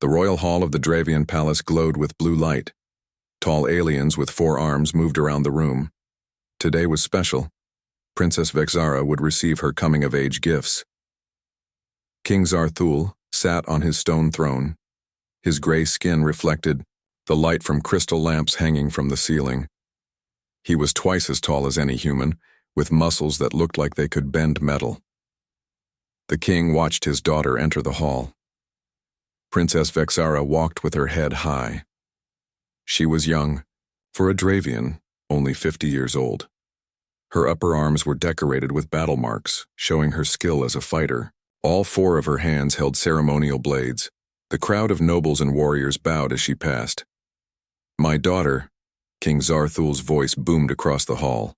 The royal hall of the Dravian palace glowed with blue light. Tall aliens with 4 arms moved around the room. Today was special. Princess Vexara would receive her coming-of-age gifts. King Zarthul sat on his stone throne. His gray skin reflected the light from crystal lamps hanging from the ceiling. He was twice as tall as any human, with muscles that looked like they could bend metal. The king watched his daughter enter the hall. Princess Vexara walked with her head high. She was young, for a Dravian, only 50 years old. Her upper arms were decorated with battle marks, showing her skill as a fighter. All 4 of her hands held ceremonial blades. The crowd of nobles and warriors bowed as she passed. "My daughter," King Zarthul's voice boomed across the hall.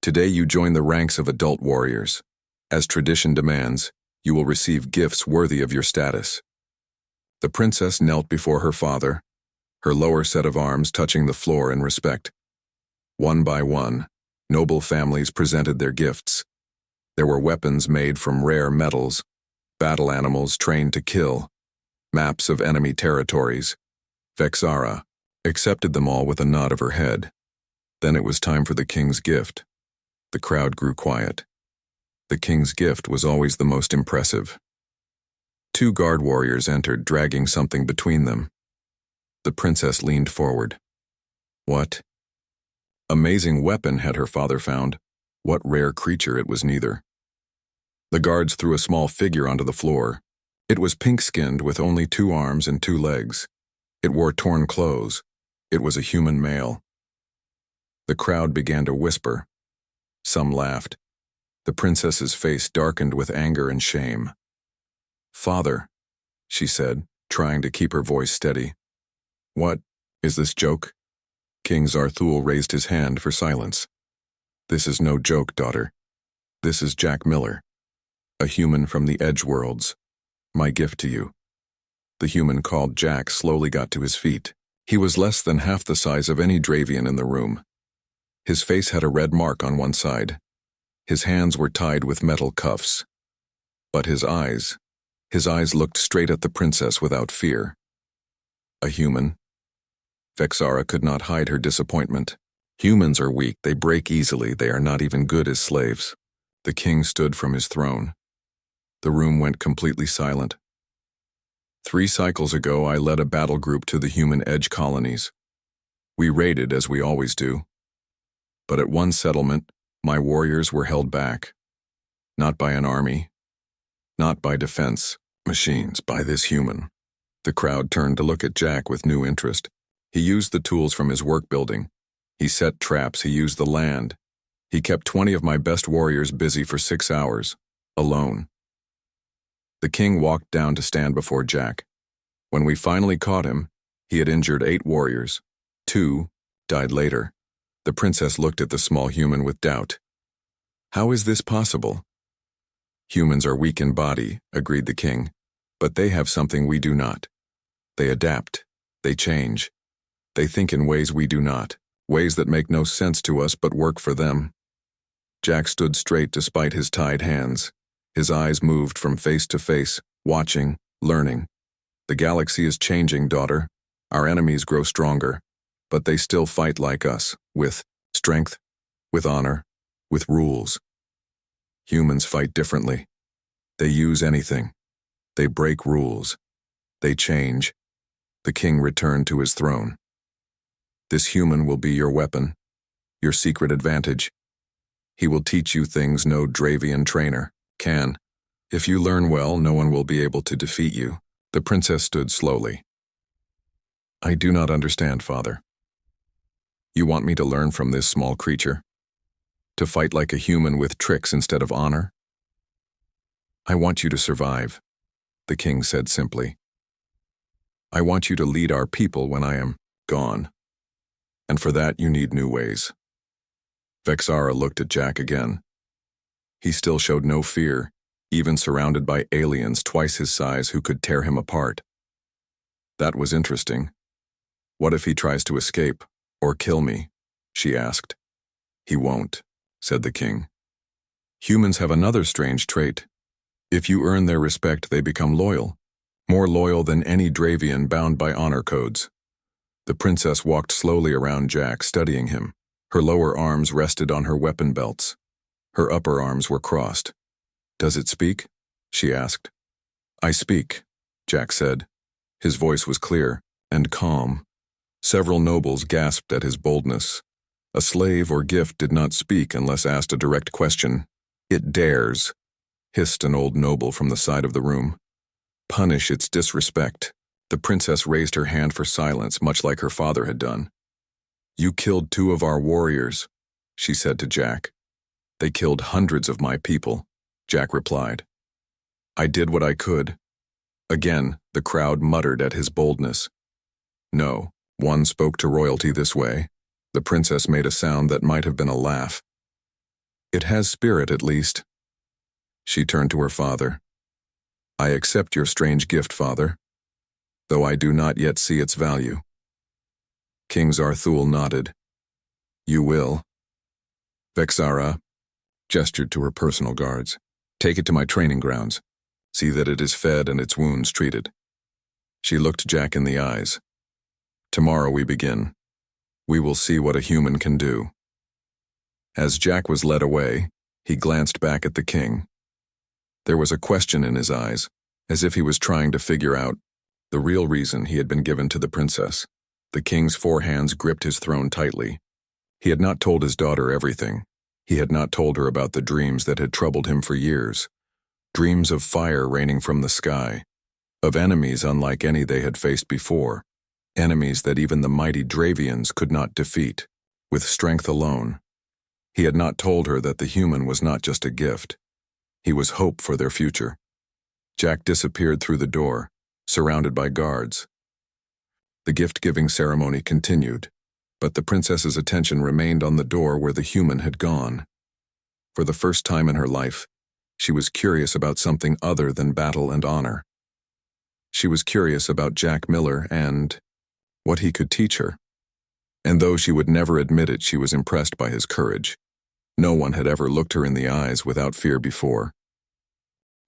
"Today you join the ranks of adult warriors. As tradition demands, you will receive gifts worthy of your status." The princess knelt before her father, her lower set of arms touching the floor in respect. One by one, noble families presented their gifts. There were weapons made from rare metals, battle animals trained to kill, maps of enemy territories. Vexara accepted them all with a nod of her head. Then it was time for the king's gift. The crowd grew quiet. The king's gift was always the most impressive. 2 guard warriors entered, dragging something between them. The princess leaned forward. What? Amazing weapon had her father found. What rare creature it was neither. The guards threw a small figure onto the floor. It was pink-skinned with only 2 arms and 2 legs. It wore torn clothes. It was a human male. The crowd began to whisper. Some laughed. The princess's face darkened with anger and shame. "Father," she said, trying to keep her voice steady. "What? Is this joke?" King Zarthul raised his hand for silence. "This is no joke, daughter. This is Jack Miller, a human from the Edge Worlds. My gift to you." The human called Jack slowly got to his feet. He was less than half the size of any Dravian in the room. His face had a red mark on one side. His hands were tied with metal cuffs. But his eyes looked straight at the princess without fear. A human? Vexara could not hide her disappointment. Humans are weak, they break easily, they are not even good as slaves. The king stood from his throne. The room went completely silent. 3 cycles ago, I led a battle group to the human edge colonies. We raided as we always do. But at one settlement, my warriors were held back. Not by an army, not by defense machines, by this human. The crowd turned to look at Jack with new interest. He used the tools from his work building. He set traps, he used the land. He kept 20 of my best warriors busy for 6 hours, alone. The king walked down to stand before Jack. When we finally caught him, he had injured 8 warriors. 2 died later. The princess looked at the small human with doubt. "How is this possible?" "Humans are weak in body," agreed the king, "but they have something we do not. They adapt. They change. They think in ways we do not, ways that make no sense to us but work for them." Jack stood straight despite his tied hands. His eyes moved from face to face, watching, learning. "The galaxy is changing, daughter. Our enemies grow stronger, but they still fight like us, with strength, with honor, with rules. Humans fight differently. They use anything. They break rules. They change." The king returned to his throne. "This human will be your weapon, your secret advantage. He will teach you things no Dravian trainer can. If you learn well, no one will be able to defeat you." The princess stood slowly. "I do not understand, father. You want me to learn from this small creature? To fight like a human with tricks instead of honor?" "I want you to survive," the king said simply. "I want you to lead our people when I am gone. And for that you need new ways." Vexara looked at Jack again. He still showed no fear, even surrounded by aliens twice his size who could tear him apart. "That was interesting. What if he tries to escape, or kill me?" she asked. "He won't," said the king. "Humans have another strange trait. If you earn their respect, they become loyal. more loyal than any Dravian bound by honor codes. The princess walked slowly around Jack, studying him. Her lower arms rested on her weapon belts. Her upper arms were crossed. "Does it speak?" she asked. "I speak," Jack said. His voice was clear and calm. Several nobles gasped at his boldness. A slave or gift did not speak unless asked a direct question. "It dares," hissed an old noble from the side of the room. "Punish its disrespect." The princess raised her hand for silence, much like her father had done. "You killed 2 of our warriors," she said to Jack. "They killed hundreds of my people," Jack replied. "I did what I could." Again, the crowd muttered at his boldness. No one spoke to royalty this way. The princess made a sound that might have been a laugh. "It has spirit, at least." She turned to her father. "I accept your strange gift, father, though I do not yet see its value." King Zarthul nodded. "You will." Vexara gestured to her personal guards. "Take it to my training grounds. See that it is fed and its wounds treated." She looked Jack in the eyes. "Tomorrow we begin. We will see what a human can do." As Jack was led away, he glanced back at the king. There was a question in his eyes, as if he was trying to figure out the real reason he had been given to the princess. The king's 4 hands gripped his throne tightly. He had not told his daughter everything. He had not told her about the dreams that had troubled him for years. Dreams of fire raining from the sky, of enemies unlike any they had faced before, enemies that even the mighty Dravians could not defeat, with strength alone. He had not told her that the human was not just a gift. He was hope for their future. Jack disappeared through the door, surrounded by guards. The gift-giving ceremony continued, but the princess's attention remained on the door where the human had gone. For the first time in her life, she was curious about something other than battle and honor. She was curious about Jack Miller and what he could teach her. And though she would never admit it, she was impressed by his courage. No one had ever looked her in the eyes without fear before.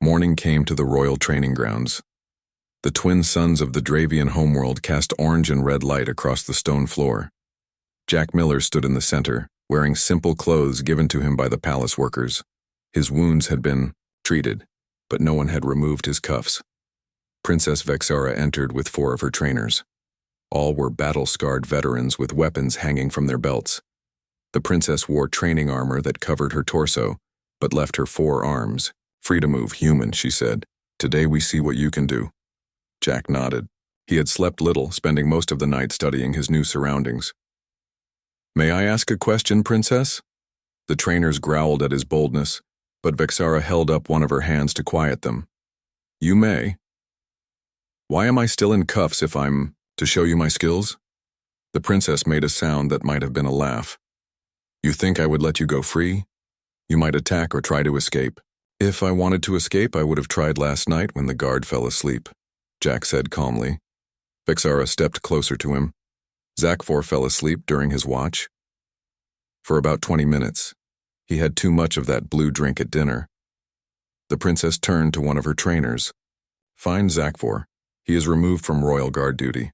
Morning came to the royal training grounds. The twin suns of the Dravian homeworld cast orange and red light across the stone floor. Jack Miller stood in the center, wearing simple clothes given to him by the palace workers. His wounds had been treated, but no one had removed his cuffs. Princess Vexara entered with 4 of her trainers. All were battle-scarred veterans with weapons hanging from their belts. The princess wore training armor that covered her torso, but left her 4 arms. "Free to move, human," she said. "Today we see what you can do." Jack nodded. He had slept little, spending most of the night studying his new surroundings. "May I ask a question, princess?" The trainers growled at his boldness, but Vexara held up one of her hands to quiet them. "You may." "Why am I still in cuffs if I'm to show you my skills?" The princess made a sound that might have been a laugh. "You think I would let you go free? You might attack or try to escape." "If I wanted to escape, I would have tried last night when the guard fell asleep," Jack said calmly. Vexara stepped closer to him. "Zakfor fell asleep during his watch?" "For about 20 minutes. He had too much of that blue drink at dinner." The princess turned to one of her trainers. "Find Zakfor. He is removed from royal guard duty."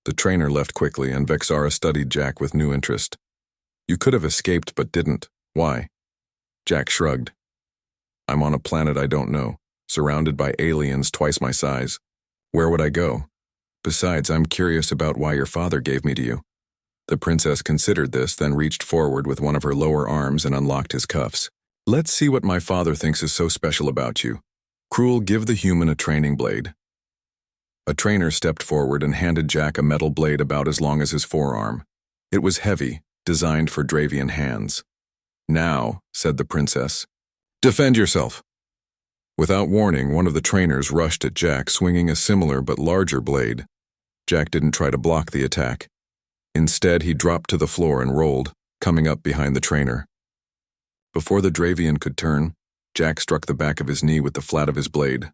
The trainer left quickly, and Vexara studied Jack with new interest. "You could have escaped but didn't. Why?" Jack shrugged. "I'm on a planet I don't know, surrounded by aliens twice my size. Where would I go? Besides, I'm curious about why your father gave me to you." The princess considered this, then reached forward with one of her lower arms and unlocked his cuffs. "Let's see what my father thinks is so special about you. Cruel, give the human a training blade." A trainer stepped forward and handed Jack a metal blade about as long as his forearm. It was heavy, designed for Dravian hands. "Now," said the princess, "defend yourself." Without warning, one of the trainers rushed at Jack, swinging a similar but larger blade. Jack didn't try to block the attack. Instead, he dropped to the floor and rolled, coming up behind the trainer. Before the Dravian could turn, Jack struck the back of his knee with the flat of his blade.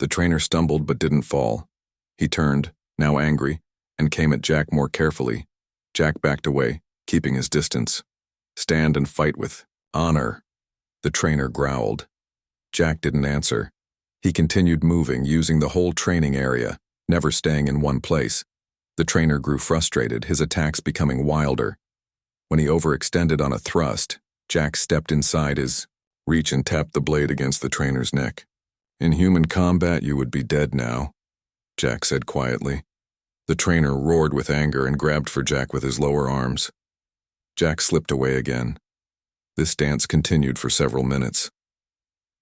The trainer stumbled but didn't fall. He turned, now angry, and came at Jack more carefully. Jack backed away, keeping his distance. "Stand and fight with honor," the trainer growled. Jack didn't answer. He continued moving, using the whole training area, never staying in one place. The trainer grew frustrated, his attacks becoming wilder. When he overextended on a thrust, Jack stepped inside his reach and tapped the blade against the trainer's neck. "In human combat, you would be dead now," Jack said quietly. The trainer roared with anger and grabbed for Jack with his lower arms. Jack slipped away again. This dance continued for several minutes.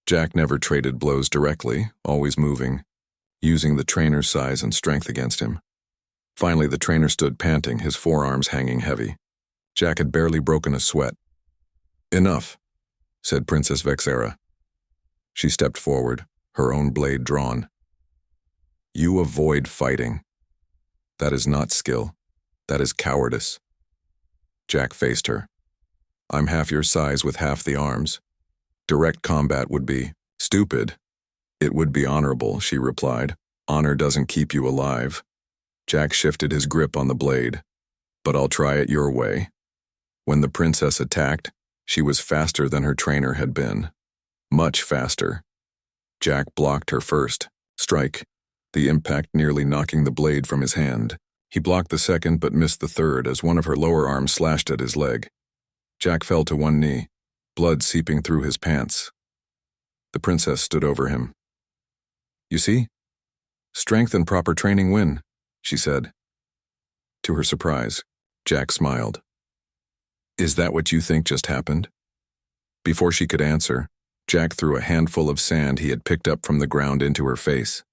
Jack never traded blows directly, always moving, using the trainer's size and strength against him. Finally, the trainer stood panting, his forearms hanging heavy. Jack had barely broken a sweat. "Enough," said Princess Vexera. She stepped forward, her own blade drawn. "You avoid fighting. That is not skill. That is cowardice." Jack faced her. "I'm half your size with half the arms. Direct combat would be stupid." "It would be honorable," she replied. "Honor doesn't keep you alive." Jack shifted his grip on the blade. "But I'll try it your way." When the princess attacked, she was faster than her trainer had been. Much faster. Jack blocked her first strike, the impact nearly knocking the blade from his hand. He blocked the second but missed the third as one of her lower arms slashed at his leg. Jack fell to one knee, blood seeping through his pants. The princess stood over him. "You see? Strength and proper training win," she said. To her surprise, Jack smiled. "Is that what you think just happened?" Before she could answer, Jack threw a handful of sand he had picked up from the ground into her face.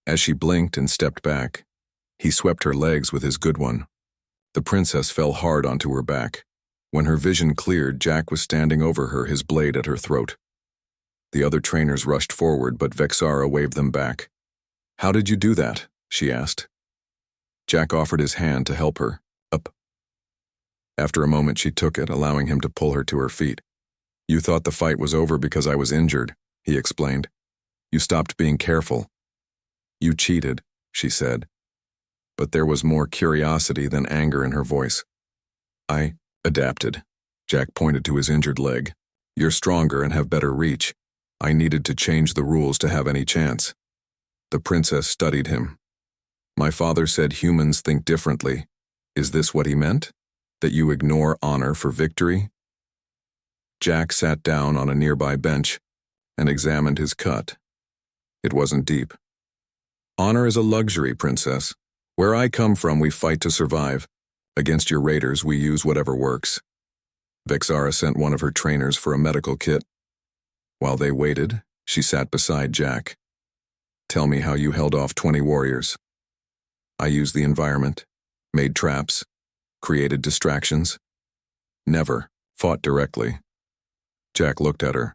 As she blinked and stepped back, he swept her legs with his good one. The princess fell hard onto her back. When her vision cleared, Jack was standing over her, his blade at her throat. The other trainers rushed forward, but Vexara waved them back. "How did you do that?" she asked. Jack offered his hand to help her up. After a moment, she took it, allowing him to pull her to her feet. "You thought the fight was over because I was injured," he explained. "You stopped being careful." "You cheated," she said. But there was more curiosity than anger in her voice. "I adapted." Jack pointed to his injured leg. "You're stronger and have better reach. I needed to change the rules to have any chance." The princess studied him. "My father said humans think differently. Is this what he meant? That you ignore honor for victory?" Jack sat down on a nearby bench and examined his cut. It wasn't deep. "Honor is a luxury, princess. Where I come from, we fight to survive. Against your raiders, we use whatever works." Vexara sent one of her trainers for a medical kit. While they waited, she sat beside Jack. "Tell me how you held off 20 warriors." "I used the environment, made traps, created distractions. Never fought directly." Jack looked at her.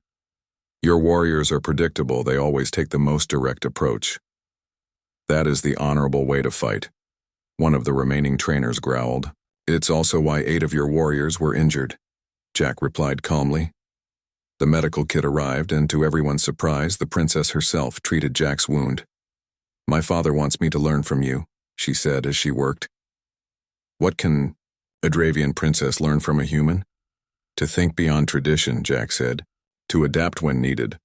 "Your warriors are predictable. They always take the most direct approach." "That is the honorable way to fight," one of the remaining trainers growled. "It's also why 8 of your warriors were injured," Jack replied calmly. The medical kit arrived, and to everyone's surprise, the princess herself treated Jack's wound. "My father wants me to learn from you," she said as she worked. "What can a Dravian princess learn from a human?" "To think beyond tradition," Jack said. "To adapt when needed."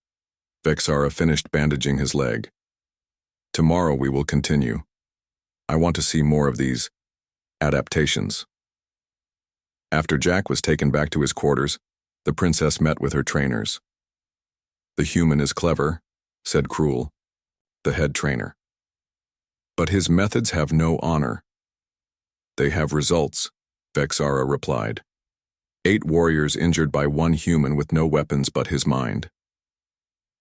Vexara finished bandaging his leg. "Tomorrow we will continue. I want to see more of these adaptations." After Jack was taken back to his quarters, the princess met with her trainers. "The human is clever," said Cruel, the head trainer. "But his methods have no honor." "They have results," Vexara replied. 8 warriors injured by 1 human with no weapons but his mind.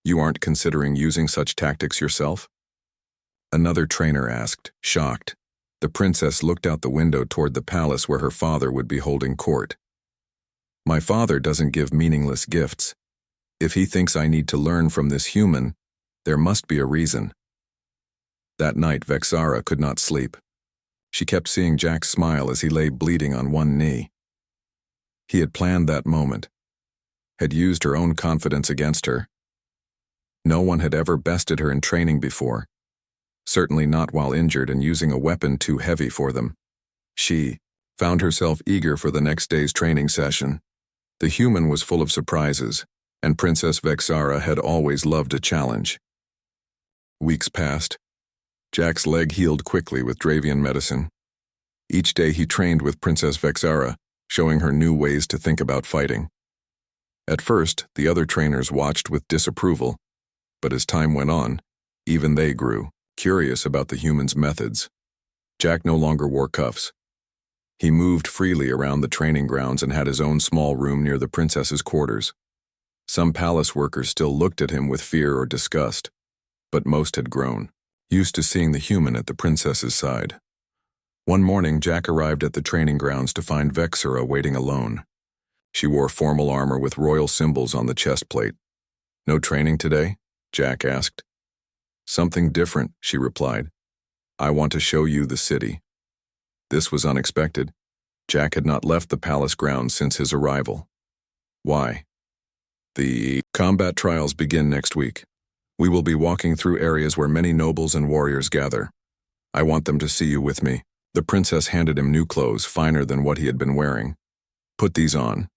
"You aren't considering using such tactics yourself?" Another trainer asked, shocked. The princess looked out the window toward the palace where her father would be holding court. "My father doesn't give meaningless gifts. If he thinks I need to learn from this human, there must be a reason." That night, Vexara could not sleep. She kept seeing Jack smile as he lay bleeding on one knee. He had planned that moment, had used her own confidence against her. No one had ever bested her in training before, certainly not while injured and using a weapon too heavy for them. She found herself eager for the next day's training session. The human was full of surprises, and Princess Vexara had always loved a challenge. Weeks passed. Jack's leg healed quickly with Dravian medicine. Each day he trained with Princess Vexara, showing her new ways to think about fighting. At first, the other trainers watched with disapproval, but as time went on, even they grew curious about the human's methods. Jack no longer wore cuffs. He moved freely around the training grounds and had his own small room near the princess's quarters. Some palace workers still looked at him with fear or disgust, but most had grown, used to seeing the human at the princess's side. One morning, Jack arrived at the training grounds to find Vexara waiting alone. She wore formal armor with royal symbols on the chest plate. "No training today?" Jack asked. "Something different," she replied. "I want to show you the city." This was unexpected. Jack had not left the palace grounds since his arrival. "Why?" "The combat trials begin next week. We will be walking through areas where many nobles and warriors gather. I want them to see you with me." The princess handed him new clothes, finer than what he had been wearing. "Put these on."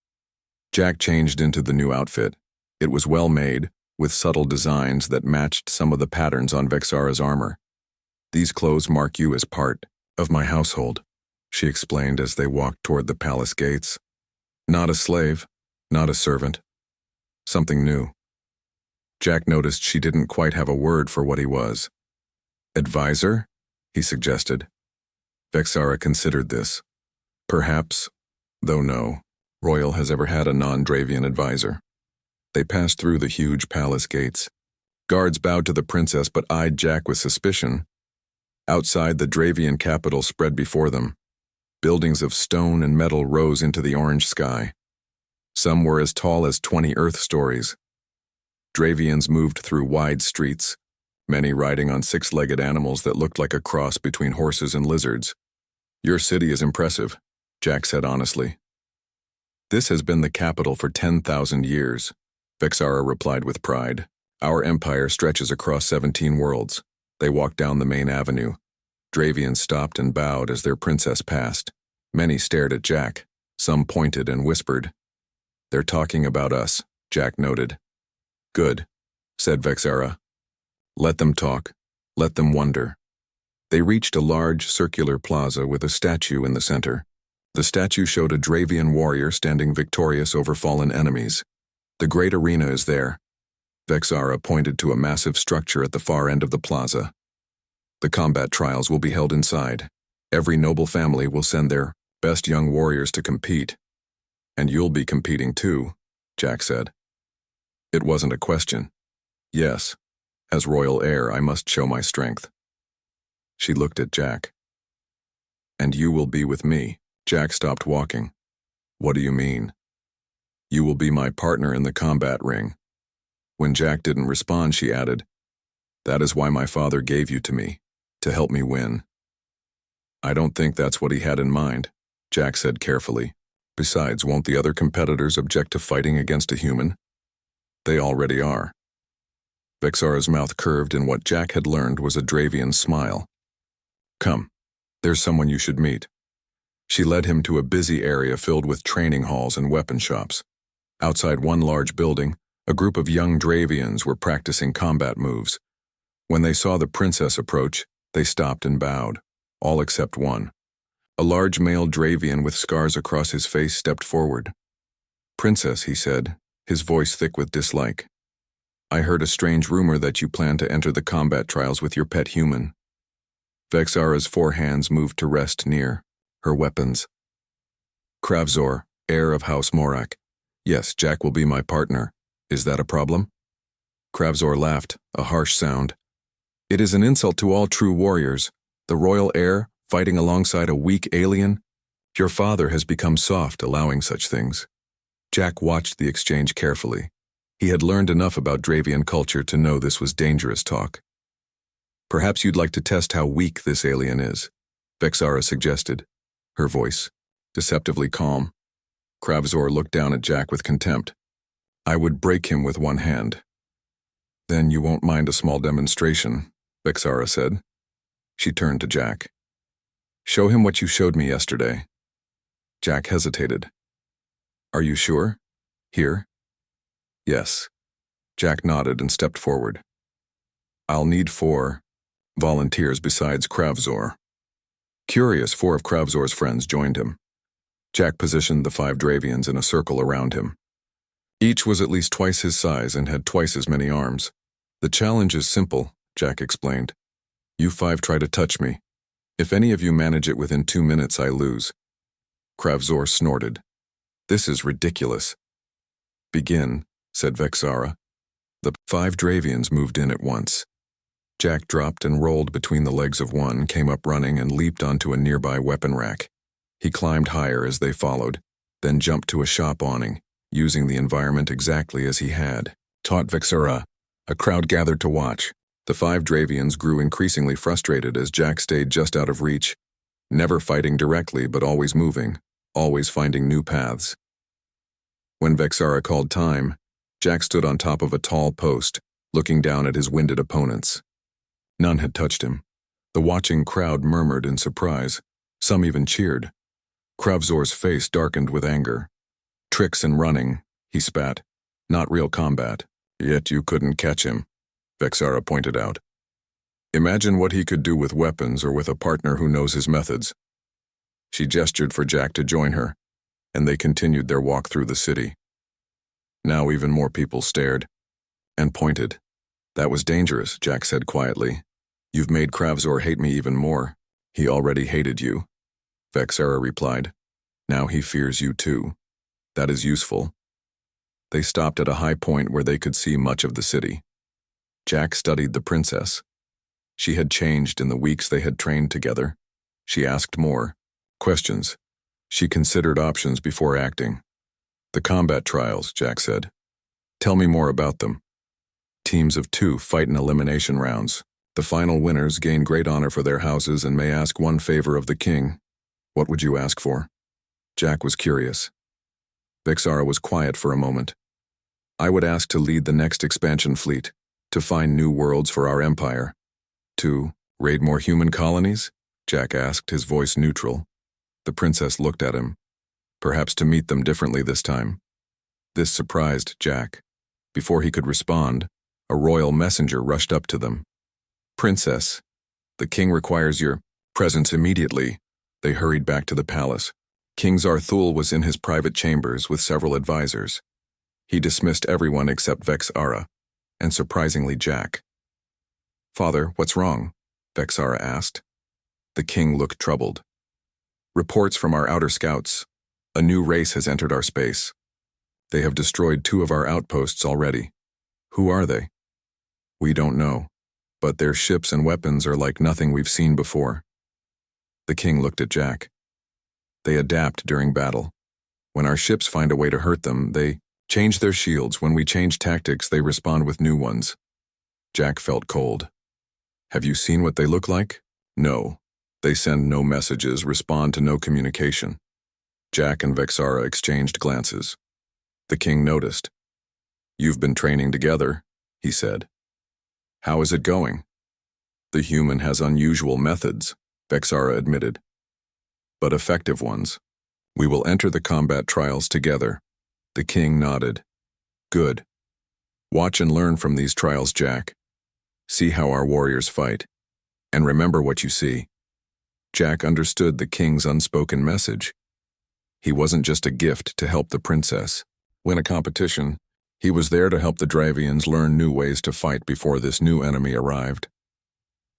Jack changed into the new outfit. It was well made, with subtle designs that matched some of the patterns on Vexara's armor. "These clothes mark you as part of my household," she explained as they walked toward the palace gates. "Not a slave, not a servant. Something new." Jack noticed she didn't quite have a word for what he was. "Advisor?" he suggested. Vexara considered this. Perhaps, though no, Royal has ever had a non-Dravian advisor. They passed through the huge palace gates. Guards bowed to the princess but eyed Jack with suspicion. Outside, the Dravian capital spread before them. Buildings of stone and metal rose into the orange sky. Some were as tall as 20 Earth stories. Dravians moved through wide streets, many riding on six-legged animals that looked like a cross between horses and lizards. "Your city is impressive," Jack said honestly. "This has been the capital for 10,000 years, Vexara replied with pride. "Our empire stretches across 17 worlds." They walked down the main avenue. Dravians stopped and bowed as their princess passed. Many stared at Jack. Some pointed and whispered. "They're talking about us," Jack noted. "Good," said Vexara. "Let them talk. Let them wonder." They reached a large circular plaza with a statue in the center. The statue showed a Dravian warrior standing victorious over fallen enemies. "The great arena is there." Vexara pointed to a massive structure at the far end of the plaza. "The combat trials will be held inside. Every noble family will send their best young warriors to compete. And you'll be competing too," Jack said. It wasn't a question. "Yes, as royal heir, I must show my strength." She looked at Jack. "And you will be with me." Jack stopped walking. "What do you mean?" "You will be my partner in the combat ring." When Jack didn't respond, she added, "That is why my father gave you to me, to help me win." "I don't think that's what he had in mind," Jack said carefully. "Besides, won't the other competitors object to fighting against a human?" "They already are." Vexara's mouth curved in what Jack had learned was a Dravian smile. "Come, there's someone you should meet." She led him to a busy area filled with training halls and weapon shops. Outside one large building, a group of young Dravians were practicing combat moves. When they saw the princess approach, they stopped and bowed, all except one. A large male Dravian with scars across his face stepped forward. "Princess," he said, his voice thick with dislike. "I heard a strange rumor that you plan to enter the combat trials with your pet human." Vexara's 4 hands moved to rest near her weapons. "Kravzor, heir of House Morak. Yes, Jack will be my partner. Is that a problem?" Kravzor laughed, a harsh sound. "It is an insult to all true warriors. The royal heir fighting alongside a weak alien? Your father has become soft, allowing such things." Jack watched the exchange carefully. He had learned enough about Dravian culture to know this was dangerous talk. "Perhaps you'd like to test how weak this alien is," Vexara suggested, her voice deceptively calm. Kravzor looked down at Jack with contempt. "I would break him with one hand." "Then you won't mind a small demonstration," Vexara said. She turned to Jack. "Show him what you showed me yesterday." Jack hesitated. "Are you sure? Here?" "Yes." Jack nodded and stepped forward. I'll need 4 volunteers besides Kravzor. Curious, 4 of Kravzor's friends joined him. Jack positioned the 5 Dravians in a circle around him. Each was at least twice his size and had twice as many arms. The challenge is simple, Jack explained. You 5 try to touch me. If any of you manage it within 2 minutes, I lose. Kravzor snorted. This is ridiculous. Begin, said Vexara. The 5 Dravians moved in at once. Jack dropped and rolled between the legs of one, came up running, and leaped onto a nearby weapon rack. He climbed higher as they followed, then jumped to a shop awning, using the environment exactly as he had taught Vexara. A crowd gathered to watch. The 5 Dravians grew increasingly frustrated as Jack stayed just out of reach, never fighting directly but always moving, always finding new paths. When Vexara called time, Jack stood on top of a tall post, looking down at his winded opponents. None had touched him. The watching crowd murmured in surprise. Some even cheered. Kravzor's face darkened with anger. Tricks and running, he spat. Not real combat. Yet you couldn't catch him, Vexara pointed out. Imagine what he could do with weapons or with a partner who knows his methods. She gestured for Jack to join her, and they continued their walk through the city. Now even more people stared and pointed. That was dangerous, Jack said quietly. You've made Kravzor hate me even more. He already hated you, Vexara replied. Now he fears you too. That is useful. They stopped at a high point where they could see much of the city. Jack studied the princess. She had changed in the weeks they had trained together. She asked more questions. She considered options before acting. The combat trials, Jack said. Tell me more about them. Teams of 2 fight in elimination rounds. The final winners gain great honor for their houses and may ask one favor of the king. What would you ask for? Jack was curious. Vexara was quiet for a moment. I would ask to lead the next expansion fleet, to find new worlds for our empire. To raid more human colonies? Jack asked, his voice neutral. The princess looked at him. Perhaps to meet them differently this time. This surprised Jack. Before he could respond, a royal messenger rushed up to them. Princess, the king requires your presence immediately. They hurried back to the palace. King Zarthul was in his private chambers with several advisors. He dismissed everyone except Vexara, and surprisingly Jack. Father, what's wrong? Vexara asked. The king looked troubled. Reports from our outer scouts. A new race has entered our space. They have destroyed 2 of our outposts already. Who are they? We don't know, but their ships and weapons are like nothing we've seen before. The king looked at Jack. They adapt during battle. When our ships find a way to hurt them, they change their shields. When we change tactics, they respond with new ones. Jack felt cold. Have you seen what they look like? No. They send no messages, respond to no communication. Jack and Vexara exchanged glances. The king noticed. You've been training together, he said. How is it going? The human has unusual methods, Vexara admitted. But effective ones. We will enter the combat trials together. The king nodded. Good. Watch and learn from these trials, Jack. See how our warriors fight. And remember what you see. Jack understood the king's unspoken message. He wasn't just a gift to help the princess win a competition. He was there to help the Dravians learn new ways to fight before this new enemy arrived.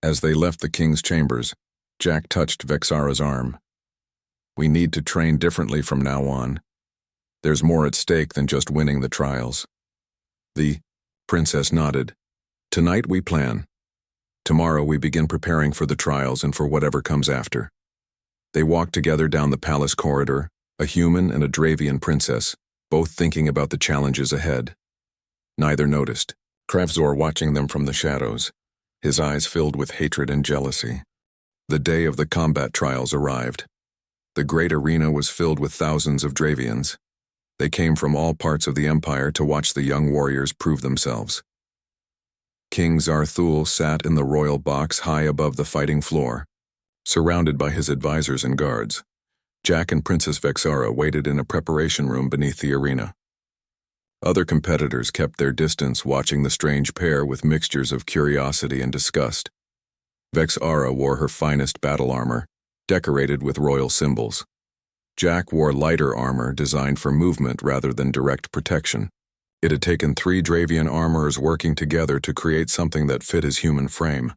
As they left the king's chambers, Jack touched Vexara's arm. We need to train differently from now on. There's more at stake than just winning the trials. The princess nodded. Tonight we plan. Tomorrow we begin preparing for the trials and for whatever comes after. They walked together down the palace corridor, a human and a Dravian princess, both thinking about the challenges ahead. Neither noticed, Kravzor watching them from the shadows, his eyes filled with hatred and jealousy. The day of the combat trials arrived. The great arena was filled with thousands of Dravians. They came from all parts of the empire to watch the young warriors prove themselves. King Zarthul sat in the royal box high above the fighting floor, surrounded by his advisors and guards. Jack and Princess Vexara waited in a preparation room beneath the arena. Other competitors kept their distance, watching the strange pair with mixtures of curiosity and disgust. FaceHer wore her finest battle armor, decorated with royal symbols. Jack wore lighter armor designed for movement rather than direct protection. It had taken 3 Dravian armorers working together to create something that fit his human frame.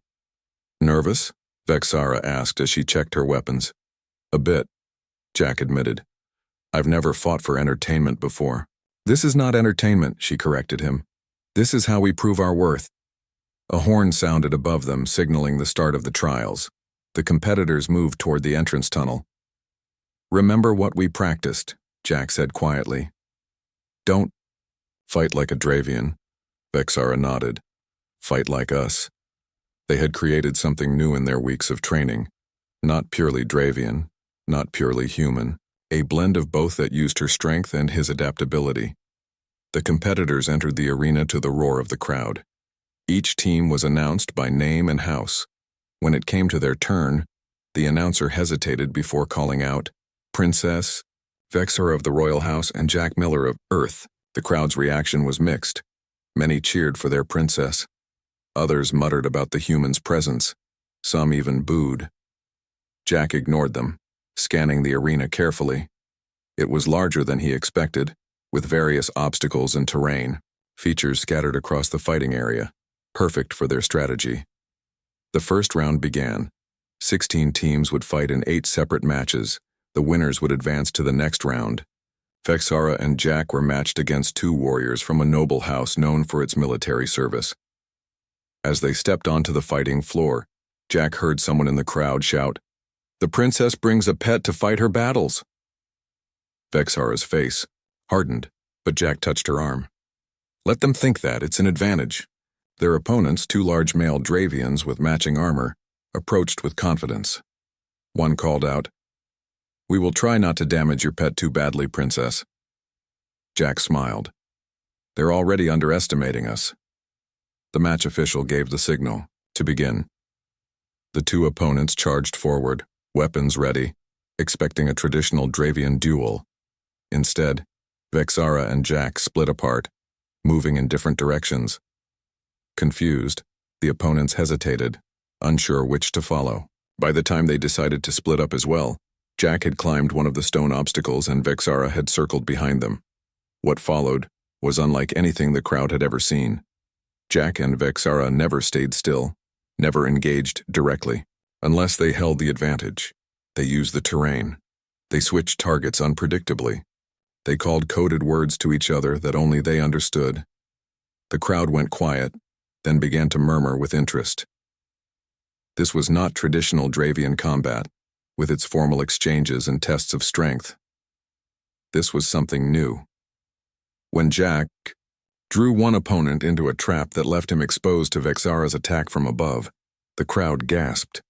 "Nervous?" FaceHer asked as she checked her weapons. "A bit," Jack admitted. "I've never fought for entertainment before." "This is not entertainment," she corrected him. "This is how we prove our worth." A horn sounded above them, signaling the start of the trials. The competitors moved toward the entrance tunnel. "Remember what we practiced," Jack said quietly. "Don't fight like a Dravian," FaceHer nodded. "Fight like us." They had created something new in their weeks of training. Not purely Dravian, not purely human, a blend of both that used her strength and his adaptability. The competitors entered the arena to the roar of the crowd. Each team was announced by name and house. When it came to their turn, the announcer hesitated before calling out, "Princess, FaceHer of the Royal House and Jack Miller of Earth." The crowd's reaction was mixed. Many cheered for their princess. Others muttered about the human's presence. Some even booed. Jack ignored them, scanning the arena carefully. It was larger than he expected, with various obstacles and terrain, features scattered across the fighting area, perfect for their strategy. The first round began. 16 teams would fight in 8 separate matches. The winners would advance to the next round. FaceHer and Jack were matched against 2 warriors from a noble house known for its military service. As they stepped onto the fighting floor, Jack heard someone in the crowd shout, "The princess brings a pet to fight her battles." FaceHer's face hardened, but Jack touched her arm. "Let them think that, it's an advantage." Their opponents, 2 large male Dravians with matching armor, approached with confidence. One called out, "We will try not to damage your pet too badly, princess." Jack smiled. "They're already underestimating us." The match official gave the signal to begin. The 2 opponents charged forward, weapons ready, expecting a traditional Dravian duel. Instead, FaceHer and Jack split apart, moving in different directions. Confused, the opponents hesitated, unsure which to follow. By the time they decided to split up as well, Jack had climbed one of the stone obstacles and FaceHer had circled behind them. What followed was unlike anything the crowd had ever seen. Jack and FaceHer never stayed still, never engaged directly, unless they held the advantage. They used the terrain. They switched targets unpredictably. They called coded words to each other that only they understood. The crowd went quiet, then began to murmur with interest. This was not traditional Dravian combat, with its formal exchanges and tests of strength. This was something new. When Jack drew one opponent into a trap that left him exposed to FaceHer's attack from above, the crowd gasped.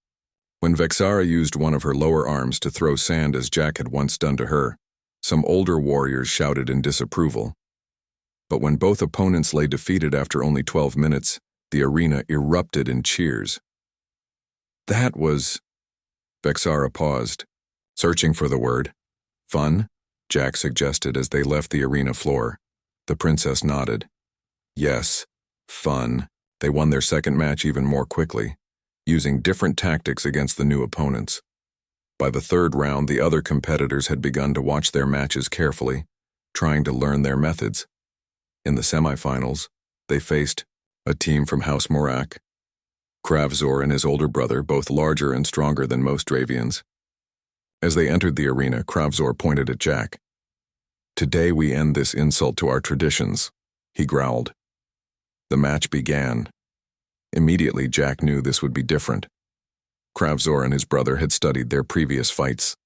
When FaceHer used one of her lower arms to throw sand as Jack had once done to her, some older warriors shouted in disapproval. But when both opponents lay defeated after only 12 minutes, the arena erupted in cheers. That was... FaceHer paused, searching for the word. "Fun?" Jack suggested as they left the arena floor. The princess nodded. Yes, fun. They won their second match even more quickly, using different tactics against the new opponents. By the third round, the other competitors had begun to watch their matches carefully, trying to learn their methods. In the semifinals, they faced a team from House Morak, Kravzor and his older brother, both larger and stronger than most Dravians. As they entered the arena, Kravzor pointed at Jack. "Today we end this insult to our traditions," he growled. The match began. Immediately, Jack knew this would be different. Kravzor and his brother had studied their previous fights.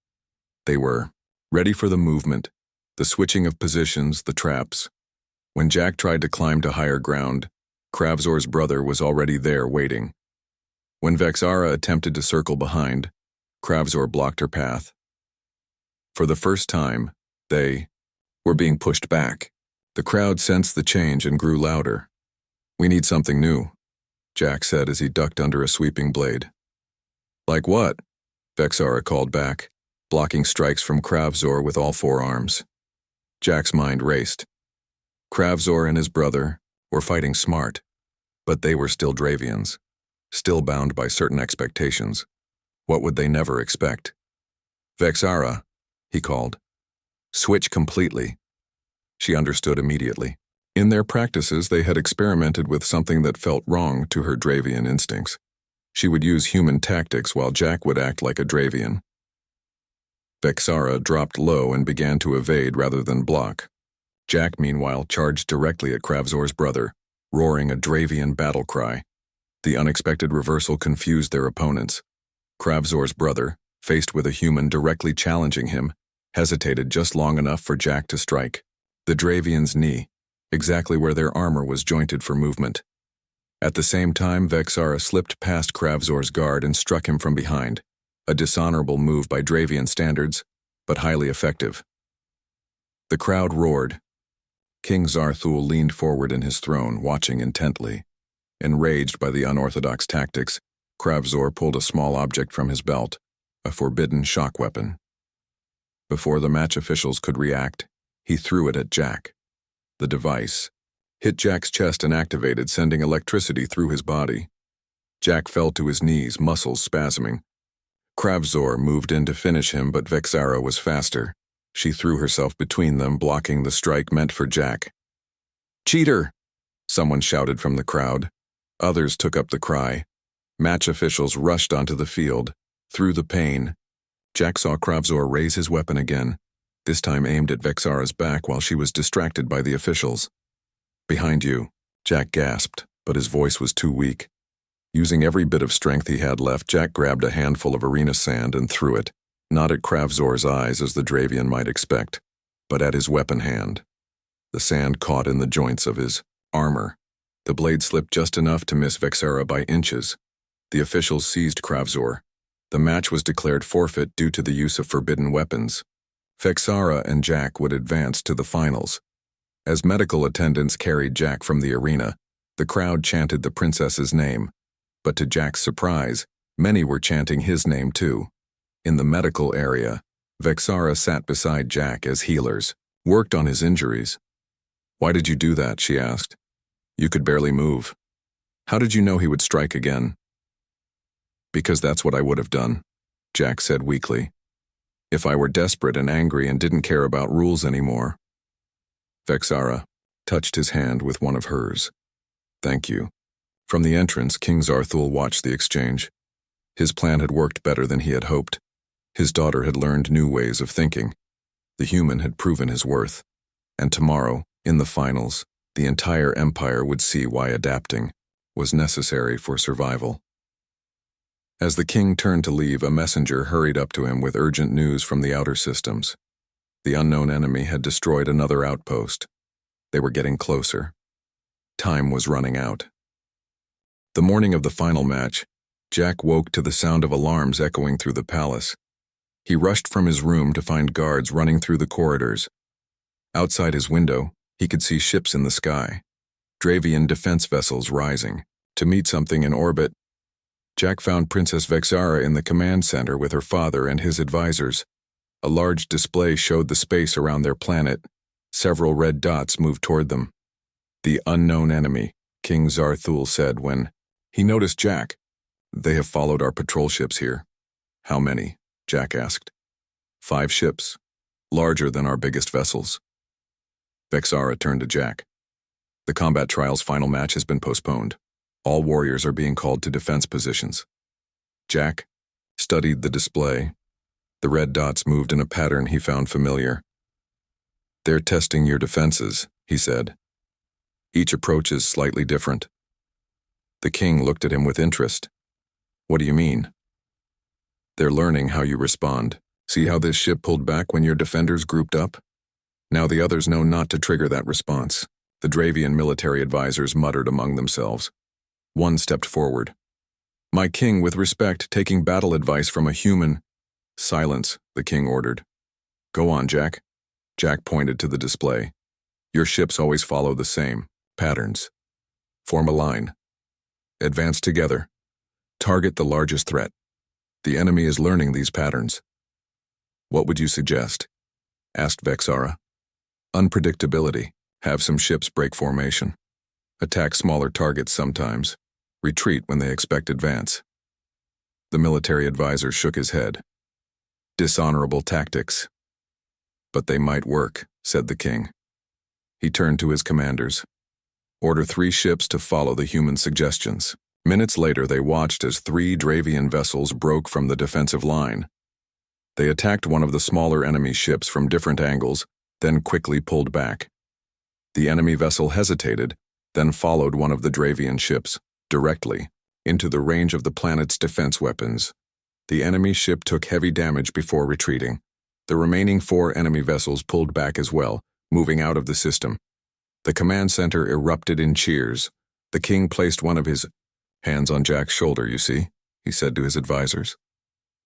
They were ready for the movement, the switching of positions, the traps. When Jack tried to climb to higher ground, Kravzor's brother was already there waiting. When FaceHer attempted to circle behind, Kravzor blocked her path. For the first time, they were being pushed back. The crowd sensed the change and grew louder. "We need something new," Jack said as he ducked under a sweeping blade. "Like what?" FaceHer called back, blocking strikes from Kravzor with all 4 arms. Jack's mind raced. Kravzor and his brother were fighting smart, but they were still Dravians, still bound by certain expectations. What would they never expect? "Vexara," he called. "Switch completely." She understood immediately. In their practices, they had experimented with something that felt wrong to her Dravian instincts. She would use human tactics while Jack would act like a Dravian. Vexara dropped low and began to evade rather than block. Jack, meanwhile, charged directly at Kravzor's brother, roaring a Dravian battle cry. The unexpected reversal confused their opponents. Kravzor's brother, faced with a human directly challenging him, hesitated just long enough for Jack to strike. The Dravian's knee, exactly where their armor was jointed for movement. At the same time, Vexara slipped past Kravzor's guard and struck him from behind. A dishonorable move by Dravian standards, but highly effective. The crowd roared. King Zarthul leaned forward in his throne, watching intently. Enraged by the unorthodox tactics, Kravzor pulled a small object from his belt, a forbidden shock weapon. Before the match officials could react, he threw it at Jack. The device hit Jack's chest and activated, sending electricity through his body. Jack fell to his knees, muscles spasming. Kravzor moved in to finish him, but Vexara was faster. She threw herself between them, blocking the strike meant for Jack. "Cheater!" someone shouted from the crowd. Others took up the cry. Match officials rushed onto the field. Through the pain, Jack saw Kravzor raise his weapon again, this time aimed at Vexara's back while she was distracted by the officials. "Behind you," Jack gasped, but his voice was too weak. Using every bit of strength he had left, Jack grabbed a handful of arena sand and threw it, not at Kravzor's eyes as the Dravian might expect, but at his weapon hand. The sand caught in the joints of his armor. The blade slipped just enough to miss Vexara by inches. The officials seized Kravzor. The match was declared forfeit due to the use of forbidden weapons. Vexara and Jack would advance to the finals. As medical attendants carried Jack from the arena, the crowd chanted the princess's name. But to Jack's surprise, many were chanting his name too. In the medical area, Vexara sat beside Jack as healers worked on his injuries. "Why did you do that?" she asked. "You could barely move. How did you know he would strike again?" "Because that's what I would have done," Jack said weakly. "If I were desperate and angry and didn't care about rules anymore." Vexara touched his hand with one of hers. "Thank you." From the entrance, King Zarthul watched the exchange. His plan had worked better than he had hoped. His daughter had learned new ways of thinking. The human had proven his worth. And tomorrow, in the finals, the entire empire would see why adapting was necessary for survival. As the king turned to leave, a messenger hurried up to him with urgent news from the outer systems. The unknown enemy had destroyed another outpost. They were getting closer. Time was running out. The morning of the final match, Jack woke to the sound of alarms echoing through the palace. He rushed from his room to find guards running through the corridors. Outside his window, he could see ships in the sky, Dravian defense vessels rising to meet something in orbit. Jack found Princess Vexara in the command center with her father and his advisors. A large display showed the space around their planet. Several red dots moved toward them. "The unknown enemy," King Zarthul said when he noticed Jack. "They have followed our patrol ships here." "How many?" Jack asked. 5 ships, larger than our biggest vessels." Vexara turned to Jack. "The combat trial's final match has been postponed. All warriors are being called to defense positions." Jack studied the display. The red dots moved in a pattern he found familiar. "They're testing your defenses," he said. "Each approach is slightly different." The king looked at him with interest. "What do you mean?" "They're learning how you respond. See how this ship pulled back when your defenders grouped up? Now the others know not to trigger that response." The Dravian military advisors muttered among themselves. One stepped forward. "My king, with respect, taking battle advice from a human." "Silence," the king ordered. "Go on, Jack." Jack pointed to the display. "Your ships always follow the same patterns. Form a line. Advance together. Target the largest threat. The enemy is learning these patterns." "What would you suggest?" asked Vexara. "Unpredictability. Have some ships break formation. Attack smaller targets sometimes. Retreat when they expect advance. The military advisor shook his head. Dishonorable tactics. But they might work, said the king. He turned to his commanders. Order 3 ships to follow the human suggestions. Minutes later, they watched as 3 Dravian vessels broke from the defensive line. They attacked one of the smaller enemy ships from different angles, then quickly pulled back. The enemy vessel hesitated, then followed one of the Dravian ships, directly, into the range of the planet's defense weapons. The enemy ship took heavy damage before retreating. The remaining 4 enemy vessels pulled back as well, moving out of the system. The command center erupted in cheers. The king placed one of his hands on Jack's shoulder, you see, he said to his advisors.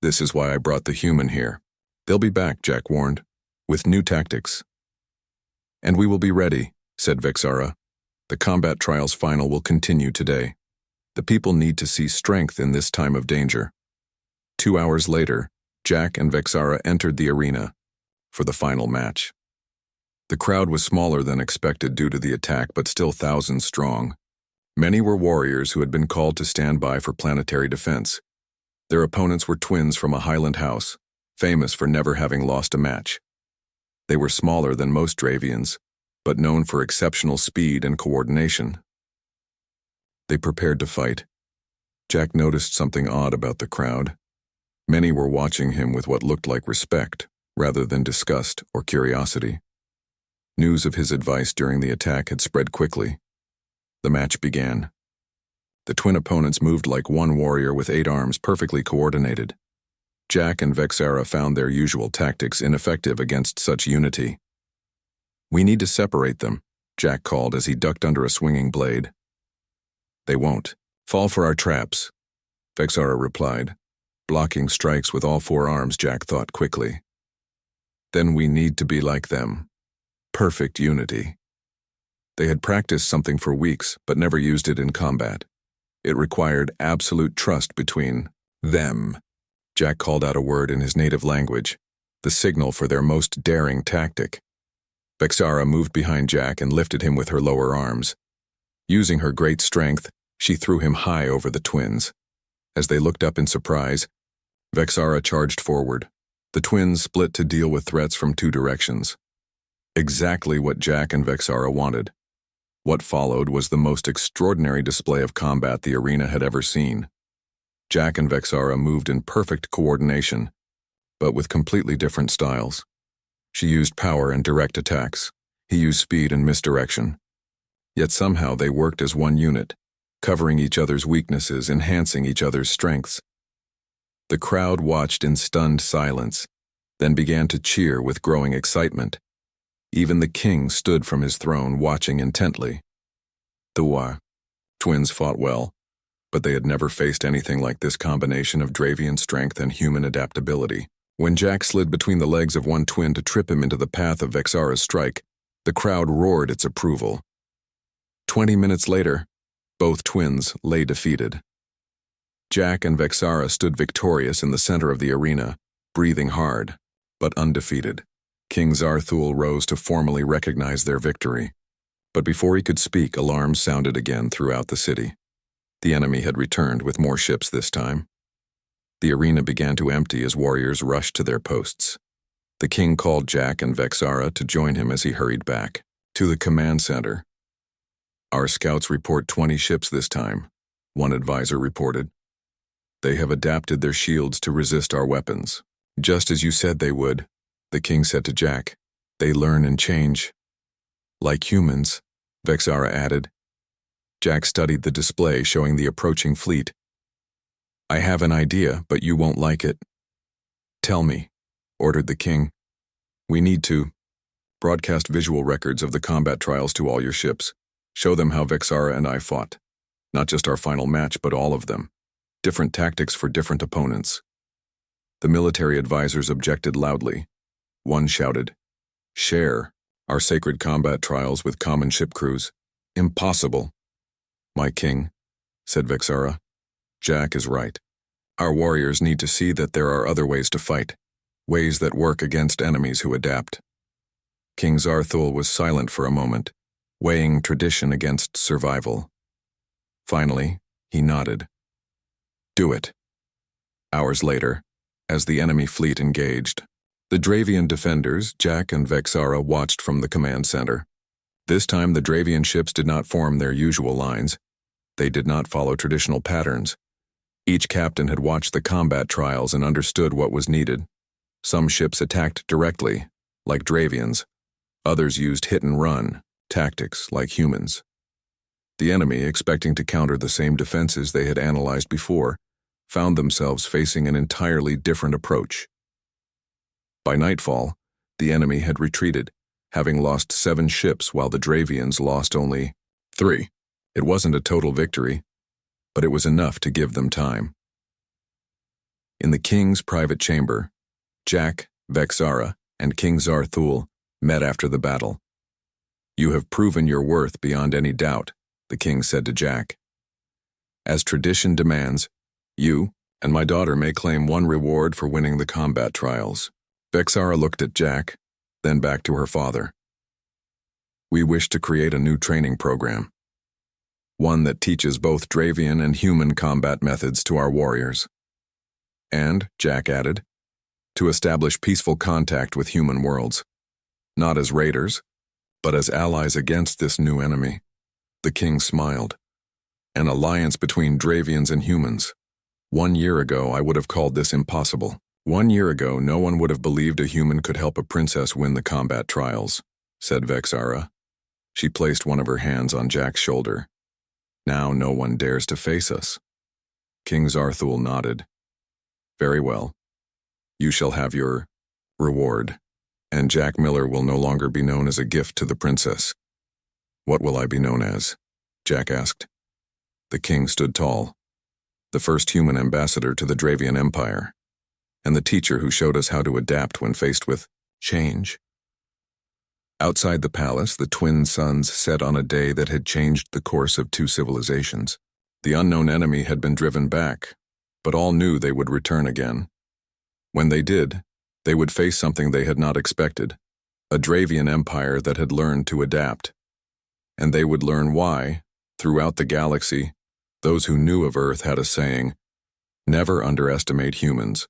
This is why I brought the human here. They'll be back, Jack warned, with new tactics. And we will be ready, said Vexara. The combat trials final will continue today. The people need to see strength in this time of danger. 2 hours later, Jack and Vexara entered the arena for the final match. The crowd was smaller than expected due to the attack, but still thousands strong. Many were warriors who had been called to stand by for planetary defense. Their opponents were twins from a Highland house, famous for never having lost a match. They were smaller than most Dravians, but known for exceptional speed and coordination. They prepared to fight. Jack noticed something odd about the crowd. Many were watching him with what looked like respect, rather than disgust or curiosity. News of his advice during the attack had spread quickly. The match began. The twin opponents moved like one warrior with 8 arms, perfectly coordinated. Jack and Vexara found their usual tactics ineffective against such unity. We need to separate them, Jack called as he ducked under a swinging blade. They won't. Fall for our traps, Vexara replied. Blocking strikes with all 4 arms, Jack thought quickly. Then we need to be like them. Perfect unity. They had practiced something for weeks, but never used it in combat. It required absolute trust between them. Jack called out a word in his native language, the signal for their most daring tactic. Vexara moved behind Jack and lifted him with her lower arms. Using her great strength, she threw him high over the twins. As they looked up in surprise, Vexara charged forward. The twins split to deal with threats from 2 directions. Exactly what Jack and Vexara wanted. What followed was the most extraordinary display of combat the arena had ever seen. Jack and Vexara moved in perfect coordination, but with completely different styles. She used power and direct attacks. He used speed and misdirection. Yet somehow they worked as one unit, covering each other's weaknesses, enhancing each other's strengths. The crowd watched in stunned silence, then began to cheer with growing excitement. Even the king stood from his throne, watching intently. The twins fought well, but they had never faced anything like this combination of Dravian strength and human adaptability. When Jack slid between the legs of one twin to trip him into the path of Vexara's strike, the crowd roared its approval. 20 minutes later, both twins lay defeated. Jack and Vexara stood victorious in the center of the arena, breathing hard, but undefeated. King Zarthul rose to formally recognize their victory. But before he could speak, alarms sounded again throughout the city. The enemy had returned with more ships this time. The arena began to empty as warriors rushed to their posts. The king called Jack and Vexara to join him as he hurried back to the command center. Our scouts report 20 ships this time, one advisor reported. They have adapted their shields to resist our weapons. Just as you said they would, the king said to Jack. They learn and change. Like humans, Vexara added. Jack studied the display showing the approaching fleet. I have an idea, but you won't like it. Tell me, ordered the king. We need to broadcast visual records of the combat trials to all your ships. Show them how Vexara and I fought. Not just our final match, but all of them. Different tactics for different opponents. The military advisors objected loudly. One shouted, Share our sacred combat trials with common ship crews. Impossible. My king, said Vexara. Jack is right. Our warriors need to see that there are other ways to fight, ways that work against enemies who adapt. King Zarthul was silent for a moment, weighing tradition against survival. Finally, he nodded. Do it. Hours later, as the enemy fleet engaged, the Dravian defenders, Jack and Vexara, watched from the command center. This time the Dravian ships did not form their usual lines. They did not follow traditional patterns. Each captain had watched the combat trials and understood what was needed. Some ships attacked directly, like Dravians. Others used hit-and-run tactics, like humans. The enemy, expecting to counter the same defenses they had analyzed before, found themselves facing an entirely different approach. By nightfall, the enemy had retreated, having lost 7 ships while the Dravians lost only 3. It wasn't a total victory, but it was enough to give them time. In the king's private chamber, Jack, Vexara, and King Zarthul met after the battle. You have proven your worth beyond any doubt, the king said to Jack. As tradition demands, you and my daughter may claim one reward for winning the combat trials. Vexara looked at Jack, then back to her father. We wish to create a new training program. One that teaches both Dravian and human combat methods to our warriors. And, Jack added, to establish peaceful contact with human worlds. Not as raiders, but as allies against this new enemy. The king smiled. An alliance between Dravians and humans. 1 year ago, I would have called this impossible. 1 year ago, no one would have believed a human could help a princess win the combat trials, said Vexara. She placed one of her hands on Jack's shoulder. Now no one dares to face us. King Zarthul nodded. Very well. You shall have your reward, and Jack Miller will no longer be known as a gift to the princess. What will I be known as? Jack asked. The king stood tall. The first human ambassador to the Dravian Empire, and the teacher who showed us how to adapt when faced with change. Outside the palace, the twin suns set on a day that had changed the course of 2 civilizations. The unknown enemy had been driven back, but all knew they would return again. When they did, they would face something they had not expected, a Dravian empire that had learned to adapt. And they would learn why, throughout the galaxy, those who knew of Earth had a saying, never underestimate humans.